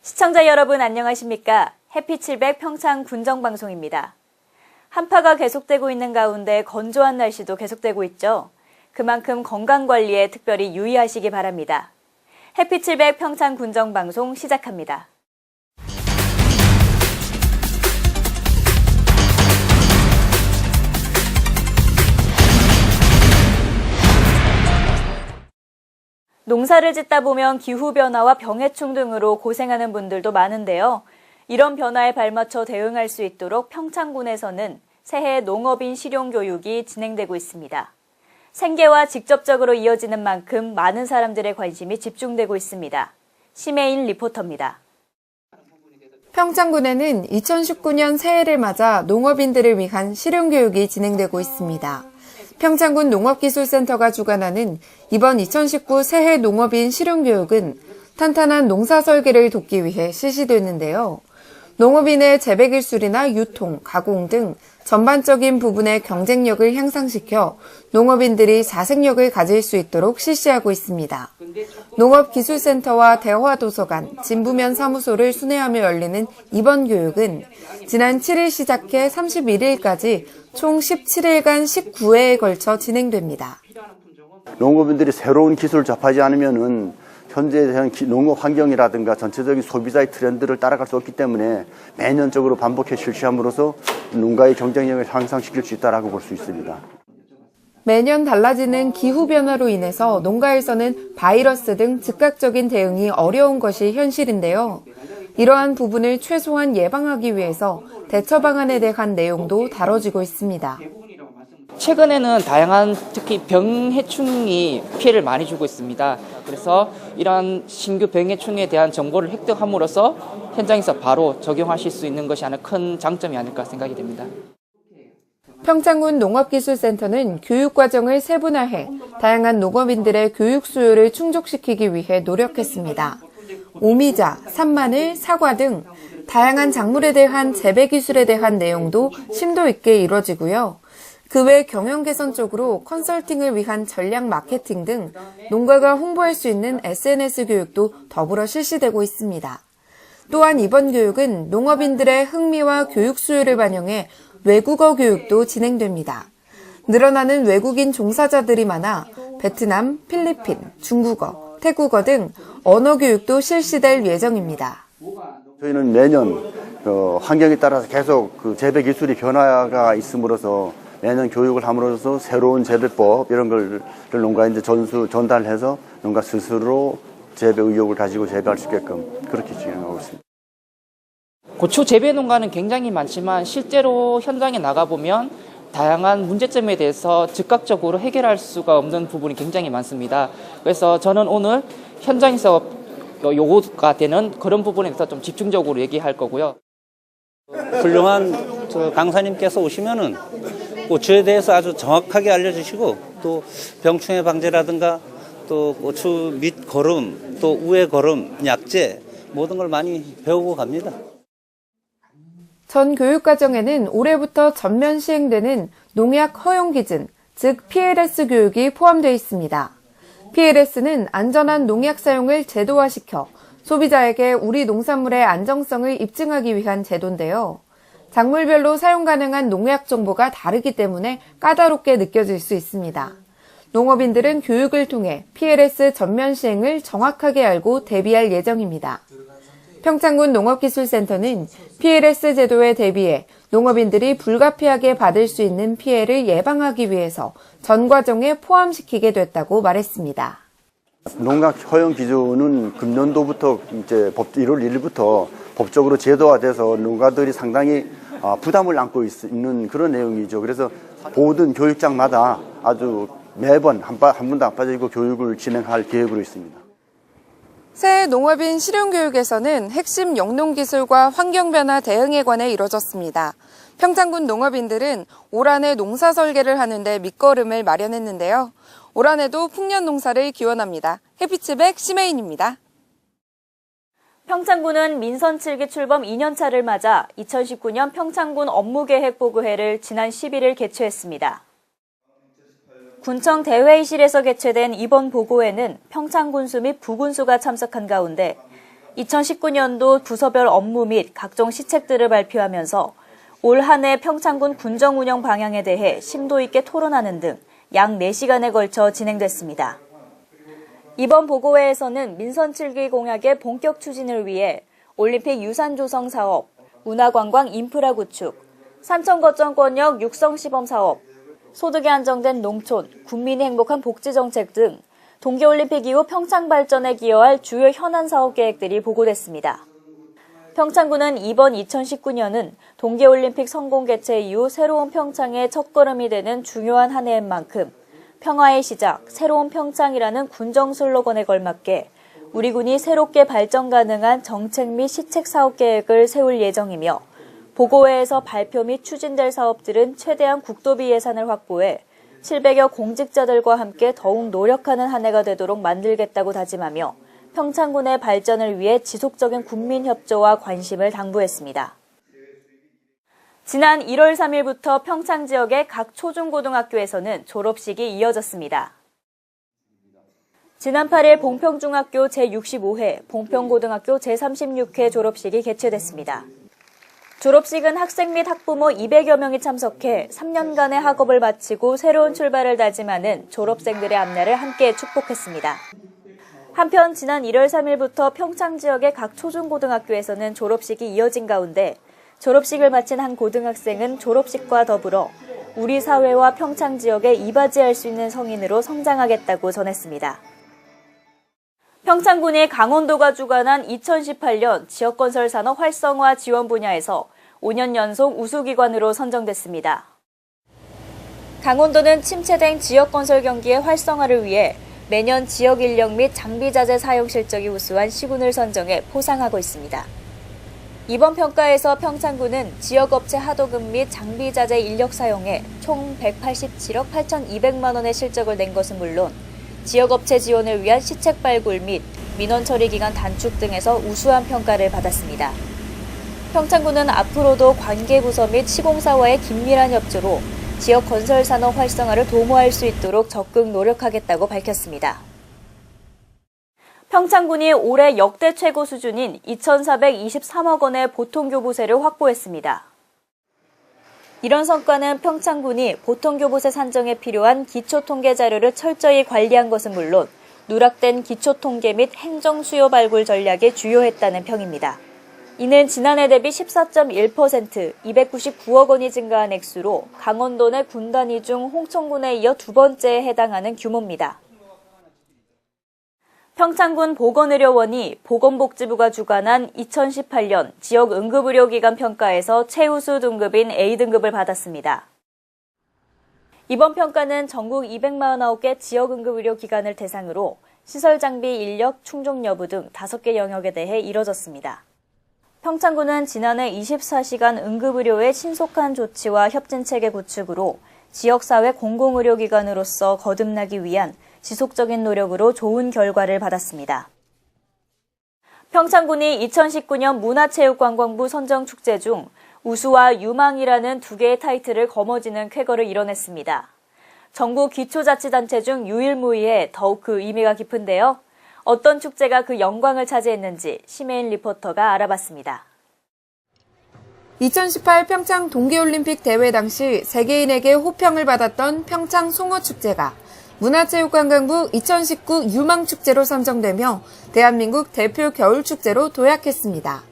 시청자 여러분 안녕하십니까? 해피700 평창 군정방송입니다. 한파가 계속되고 있는 가운데 건조한 날씨도 계속되고 있죠. 그만큼 건강관리에 특별히 유의하시기 바랍니다. 해피700 평창 군정방송 시작합니다. 농사를 짓다 보면 기후변화와 병해충 등으로 고생하는 분들도 많은데요. 이런 변화에 발맞춰 대응할 수 있도록 평창군에서는 새해 농업인 실용교육이 진행되고 있습니다. 생계와 직접적으로 이어지는 만큼 많은 사람들의 관심이 집중되고 있습니다. 심혜인 리포터입니다. 평창군에는 2019년 새해를 맞아 농업인들을 위한 실용교육이 진행되고 있습니다. 평창군 농업기술센터가 주관하는 이번 2019 새해 농업인 실용교육은 탄탄한 농사 설계를 돕기 위해 실시됐는데요. 농업인의 재배기술이나 유통, 가공 등 전반적인 부분의 경쟁력을 향상시켜 농업인들이 자생력을 가질 수 있도록 실시하고 있습니다. 농업기술센터와 대화도서관, 진부면 사무소를 순회하며 열리는 이번 교육은 지난 7일 시작해 31일까지 총 17일간 19회에 걸쳐 진행됩니다. 농업인들이 새로운 기술을 접하지 않으면은 현재 농업 환경이라든가 전체적인 소비자의 트렌드를 따라갈 수 없기 때문에 매년적으로 반복해 실시함으로써 농가의 경쟁력을 향상시킬 수 있다고 볼 수 있습니다. 매년 달라지는 기후변화로 인해서 농가에서는 바이러스 등 즉각적인 대응이 어려운 것이 현실인데요. 이러한 부분을 최소한 예방하기 위해서 대처 방안에 대한 내용도 다뤄지고 있습니다. 최근에는 다양한 특히 병해충이 피해를 많이 주고 있습니다. 그래서 이러한 신규 병해충에 대한 정보를 획득함으로써 현장에서 바로 적용하실 수 있는 것이 하나 큰 장점이 아닐까 생각이 됩니다. 평창군 농업기술센터는 교육과정을 세분화해 다양한 농업인들의 교육 수요를 충족시키기 위해 노력했습니다. 오미자, 산마늘, 사과 등 다양한 작물에 대한 재배기술에 대한 내용도 심도 있게 이뤄지고요. 그 외 경영 개선 쪽으로 컨설팅을 위한 전략 마케팅 등 농가가 홍보할 수 있는 SNS 교육도 더불어 실시되고 있습니다. 또한 이번 교육은 농업인들의 흥미와 교육 수요를 반영해 외국어 교육도 진행됩니다. 늘어나는 외국인 종사자들이 많아 베트남, 필리핀, 중국어, 태국어 등 언어 교육도 실시될 예정입니다. 저희는 매년 환경에 따라서 계속 재배 기술이 변화가 있음으로써 매년 교육을 함으로써 새로운 재배법 이런 걸 농가인들 전달해서 농가 스스로 재배 의욕을 가지고 재배할 수 있게끔 그렇게 진행하고 있습니다. 고추 재배 농가는 굉장히 많지만 실제로 현장에 나가보면 다양한 문제점에 대해서 즉각적으로 해결할 수가 없는 부분이 굉장히 많습니다. 그래서 저는 오늘 현장에서 요구가 되는 그런 부분에 대해서 좀 집중적으로 얘기할 거고요. 훌륭한 강사님께서 오시면은 고추에 대해서 아주 정확하게 알려주시고 또 병충해 방제라든가 또 고추 밑 거름 또 우에 거름 약재 모든 걸 많이 배우고 갑니다. 전 교육과정에는 올해부터 전면 시행되는 농약 허용 기준, 즉 PLS 교육이 포함되어 있습니다. PLS는 안전한 농약 사용을 제도화시켜 소비자에게 우리 농산물의 안정성을 입증하기 위한 제도인데요. 작물별로 사용 가능한 농약 정보가 다르기 때문에 까다롭게 느껴질 수 있습니다. 농업인들은 교육을 통해 PLS 전면 시행을 정확하게 알고 대비할 예정입니다. 평창군 농업기술센터는 PLS 제도에 대비해 농업인들이 불가피하게 받을 수 있는 피해를 예방하기 위해서 전 과정에 포함시키게 됐다고 말했습니다. 농약 허용 기준은 금년도부터 이제 1월 1일부터 법적으로 제도화돼서 농가들이 상당히 부담을 안고 있는 그런 내용이죠. 그래서 모든 교육장마다 아주 매번 한 번도 안 빠지고 교육을 진행할 계획으로 있습니다. 새해 농업인 실용교육에서는 핵심 영농기술과 환경변화 대응에 관해 이뤄졌습니다. 평창군 농업인들은 올 한해 농사 설계를 하는데 밑거름을 마련했는데요. 올 한해도 풍년 농사를 기원합니다. 해피700 심혜인입니다. 평창군은 민선 7기 출범 2년차를 맞아 2019년 평창군 업무계획 보고회를 지난 11일 개최했습니다. 군청 대회의실에서 개최된 이번 보고회는 평창군수 및 부군수가 참석한 가운데 2019년도 부서별 업무 및 각종 시책들을 발표하면서 올 한 해 평창군 군정 운영 방향에 대해 심도 있게 토론하는 등 약 4시간에 걸쳐 진행됐습니다. 이번 보고회에서는 민선 7기 공약의 본격 추진을 위해 올림픽 유산 조성 사업, 문화관광 인프라 구축, 산청 거점권역 육성 시범 사업, 소득이 안정된 농촌, 국민이 행복한 복지 정책 등 동계올림픽 이후 평창 발전에 기여할 주요 현안 사업 계획들이 보고됐습니다. 평창군은 이번 2019년은 동계올림픽 성공 개최 이후 새로운 평창의 첫걸음이 되는 중요한 한 해인 만큼 평화의 시작, 새로운 평창이라는 군정 슬로건에 걸맞게 우리 군이 새롭게 발전 가능한 정책 및 시책 사업 계획을 세울 예정이며 보고회에서 발표 및 추진될 사업들은 최대한 국도비 예산을 확보해 700여 공직자들과 함께 더욱 노력하는 한 해가 되도록 만들겠다고 다짐하며 평창군의 발전을 위해 지속적인 국민 협조와 관심을 당부했습니다. 지난 1월 3일부터 평창 지역의 각 초중고등학교에서는 졸업식이 이어졌습니다. 지난 8일 봉평중학교 제65회, 봉평고등학교 제36회 졸업식이 개최됐습니다. 졸업식은 학생 및 학부모 200여 명이 참석해 3년간의 학업을 마치고 새로운 출발을 다짐하는 졸업생들의 앞날을 함께 축복했습니다. 한편 지난 1월 3일부터 평창 지역의 각 초중고등학교에서는 졸업식이 이어진 가운데 졸업식을 마친 한 고등학생은 졸업식과 더불어 우리 사회와 평창 지역에 이바지할 수 있는 성인으로 성장하겠다고 전했습니다. 평창군이 강원도가 주관한 2018년 지역건설 산업 활성화 지원 분야에서 5년 연속 우수기관으로 선정됐습니다. 강원도는 침체된 지역건설 경기의 활성화를 위해 매년 지역 인력 및 장비 자재 사용 실적이 우수한 시군을 선정해 포상하고 있습니다. 이번 평가에서 평창군은 지역업체 하도급 및 장비 자재 인력 사용에 총 187억 8,200만 원의 실적을 낸 것은 물론 지역업체 지원을 위한 시책 발굴 및 민원 처리 기간 단축 등에서 우수한 평가를 받았습니다. 평창군은 앞으로도 관계부서 및 시공사와의 긴밀한 협조로 지역 건설 산업 활성화를 도모할 수 있도록 적극 노력하겠다고 밝혔습니다. 평창군이 올해 역대 최고 수준인 2,423억 원의 보통교부세를 확보했습니다. 이런 성과는 평창군이 보통교부세 산정에 필요한 기초통계 자료를 철저히 관리한 것은 물론 누락된 기초통계 및 행정수요 발굴 전략에 주요했다는 평입니다. 이는 지난해 대비 14.1%, 299억 원이 증가한 액수로 강원도 내 군 단위 중 홍천군에 이어 두 번째에 해당하는 규모입니다. 평창군 보건의료원이 보건복지부가 주관한 2018년 지역 응급의료기관 평가에서 최우수 등급인 A등급을 받았습니다. 이번 평가는 전국 249개 지역 응급의료기관을 대상으로 시설 장비, 인력, 충족 여부 등 5개 영역에 대해 이뤄졌습니다. 평창군은 지난해 24시간 응급의료의 신속한 조치와 협진체계 구축으로 지역사회 공공의료기관으로서 거듭나기 위한 지속적인 노력으로 좋은 결과를 받았습니다. 평창군이 2019년 문화체육관광부 선정축제 중 우수와 유망이라는 두 개의 타이틀을 거머쥐는 쾌거를 이뤄냈습니다. 전국 기초자치단체 중 유일무이해 더욱 그 의미가 깊은데요. 어떤 축제가 그 영광을 차지했는지 심혜인 리포터가 알아봤습니다. 2018 평창 동계올림픽 대회 당시 세계인에게 호평을 받았던 평창 송어축제가 문화체육관광부 2019 유망축제로 선정되며 대한민국 대표 겨울축제로 도약했습니다.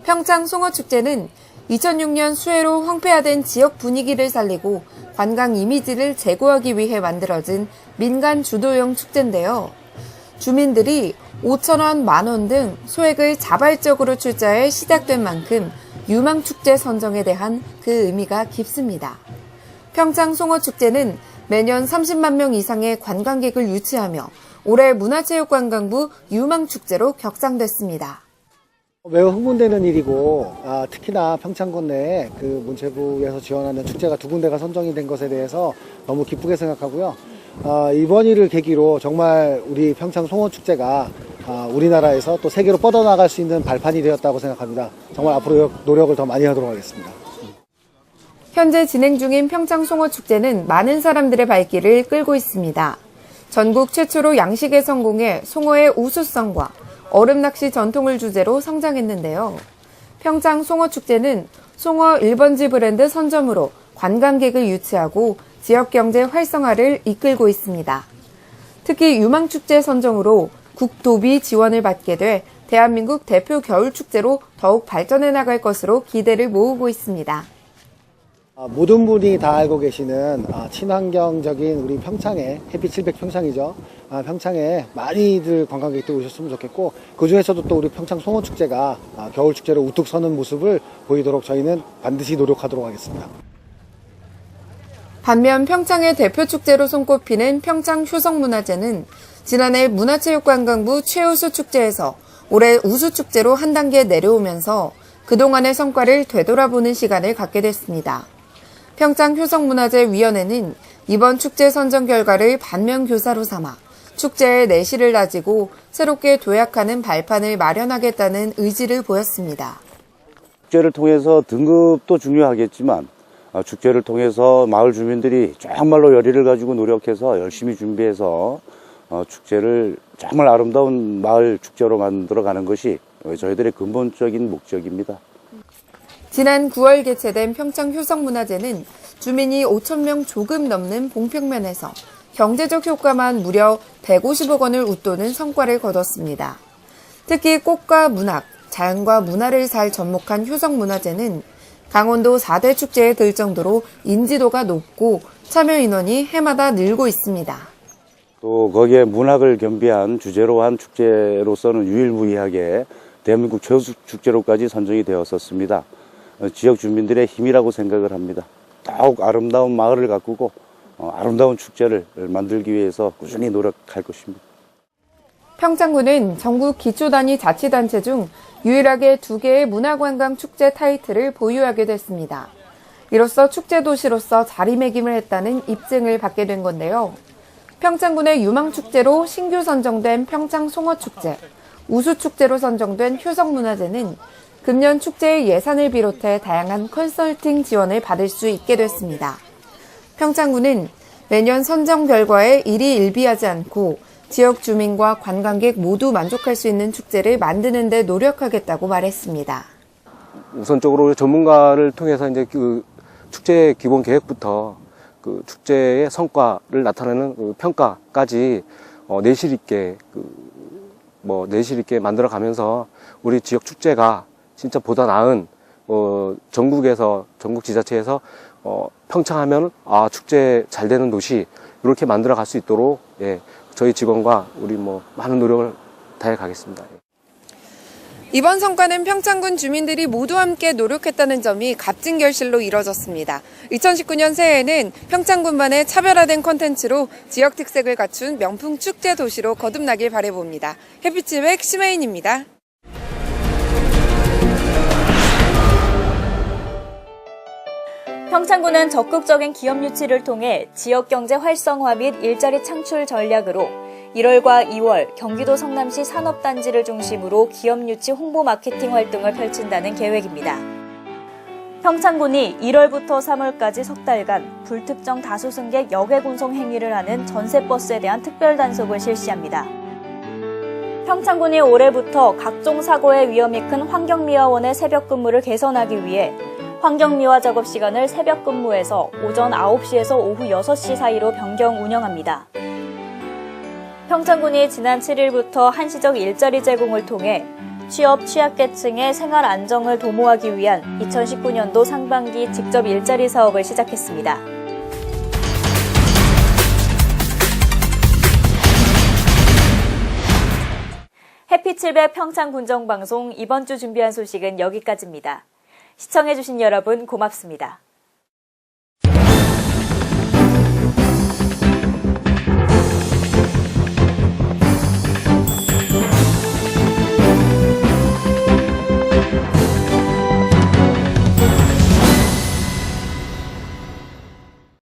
평창 송어축제는 2006년 수해로 황폐화된 지역 분위기를 살리고 관광 이미지를 제고하기 위해 만들어진 민간 주도형 축제인데요. 주민들이 5,000원, 만원 등 소액을 자발적으로 출자해 시작된 만큼 유망축제 선정에 대한 그 의미가 깊습니다. 평창 송어축제는 매년 30만 명 이상의 관광객을 유치하며 올해 문화체육관광부 유망축제로 격상됐습니다. 매우 흥분되는 일이고 특히나 평창군 내에 그 문체부에서 지원하는 축제가 두 군데가 선정이 된 것에 대해서 너무 기쁘게 생각하고요. 이번 일을 계기로 정말 우리 평창 송어축제가 우리나라에서 또 세계로 뻗어나갈 수 있는 발판이 되었다고 생각합니다. 정말 앞으로 노력을 더 많이 하도록 하겠습니다. 현재 진행 중인 평창 송어축제는 많은 사람들의 발길을 끌고 있습니다. 전국 최초로 양식에 성공해 송어의 우수성과 얼음 낚시 전통을 주제로 성장했는데요. 평창 송어축제는 송어 1번지 브랜드 선점으로 관광객을 유치하고 지역 경제 활성화를 이끌고 있습니다. 특히 유망축제 선정으로 국도비 지원을 받게 돼 대한민국 대표 겨울축제로 더욱 발전해 나갈 것으로 기대를 모으고 있습니다. 모든 분이 다 알고 계시는 친환경적인 우리 평창에, 햇빛 700 평창이죠. 평창에 많이들 관광객들 오셨으면 좋겠고, 그 중에서도 또 우리 평창 송어축제가 겨울축제로 우뚝 서는 모습을 보이도록 저희는 반드시 노력하도록 하겠습니다. 반면 평창의 대표 축제로 손꼽히는 평창 효성문화제는 지난해 문화체육관광부 최우수 축제에서 올해 우수축제로 한 단계 내려오면서 그동안의 성과를 되돌아보는 시간을 갖게 됐습니다. 평창 효성문화제위원회는 이번 축제 선정 결과를 반면교사로 삼아 축제의 내실을 다지고 새롭게 도약하는 발판을 마련하겠다는 의지를 보였습니다. 축제를 통해서 등급도 중요하겠지만 축제를 통해서 마을 주민들이 정말로 열의를 가지고 노력해서 열심히 준비해서 축제를 정말 아름다운 마을 축제로 만들어가는 것이 저희들의 근본적인 목적입니다. 지난 9월 개최된 평창 효성문화제는 주민이 5,000명 조금 넘는 봉평면에서 경제적 효과만 무려 150억 원을 웃도는 성과를 거뒀습니다. 특히 꽃과 문학, 자연과 문화를 잘 접목한 효성문화제는 강원도 4대 축제에 들 정도로 인지도가 높고 참여 인원이 해마다 늘고 있습니다. 또 거기에 문학을 겸비한 주제로 한 축제로서는 유일무이하게 대한민국 최우수 축제로까지 선정이 되었었습니다. 지역 주민들의 힘이라고 생각을 합니다. 더욱 아름다운 마을을 가꾸고 아름다운 축제를 만들기 위해서 꾸준히 노력할 것입니다. 평창군은 전국 기초단위 자치단체 중 유일하게 2개의 문화관광 축제 타이틀을 보유하게 됐습니다. 이로써 축제도시로서 자리매김을 했다는 입증을 받게 된 건데요. 평창군의 유망축제로 신규 선정된 평창송어축제, 우수축제로 선정된 효성문화제는 금년 축제의 예산을 비롯해 다양한 컨설팅 지원을 받을 수 있게 됐습니다. 평창군은 매년 선정 결과에 일희일비하지 않고 지역 주민과 관광객 모두 만족할 수 있는 축제를 만드는 데 노력하겠다고 말했습니다. 우선적으로 전문가를 통해서 이제 그 축제 기본 계획부터 그 축제의 성과를 나타내는 그 평가까지 내실 있게 내실 있게 만들어 가면서 우리 지역 축제가 진짜 보다 나은 전국에서 전국 지자체에서 평창하면 축제 잘 되는 도시 이렇게 만들어 갈 수 있도록 저희 직원과 우리 많은 노력을 다해 가겠습니다. 이번 성과는 평창군 주민들이 모두 함께 노력했다는 점이 값진 결실로 이뤄졌습니다. 2019년 새해에는 평창군만의 차별화된 콘텐츠로 지역 특색을 갖춘 명품 축제 도시로 거듭나길 바라봅니다. 햇빛700 심혜인입니다. 평창군은 적극적인 기업 유치를 통해 지역 경제 활성화 및 일자리 창출 전략으로 1월과 2월 경기도 성남시 산업단지를 중심으로 기업 유치 홍보 마케팅 활동을 펼친다는 계획입니다. 평창군이 1월부터 3월까지 석 달간 불특정 다수 승객 역외 운송 행위를 하는 전세버스에 대한 특별 단속을 실시합니다. 평창군이 올해부터 각종 사고의 위험이 큰 환경미화원의 새벽 근무를 개선하기 위해 환경미화 작업 시간을 새벽 근무에서 오전 9시에서 오후 6시 사이로 변경 운영합니다. 평창군이 지난 7일부터 한시적 일자리 제공을 통해 취업, 취약계층의 생활 안정을 도모하기 위한 2019년도 상반기 직접 일자리 사업을 시작했습니다. 햇빛700 평창군정방송 이번 주 준비한 소식은 여기까지입니다. 시청해주신 여러분 고맙습니다.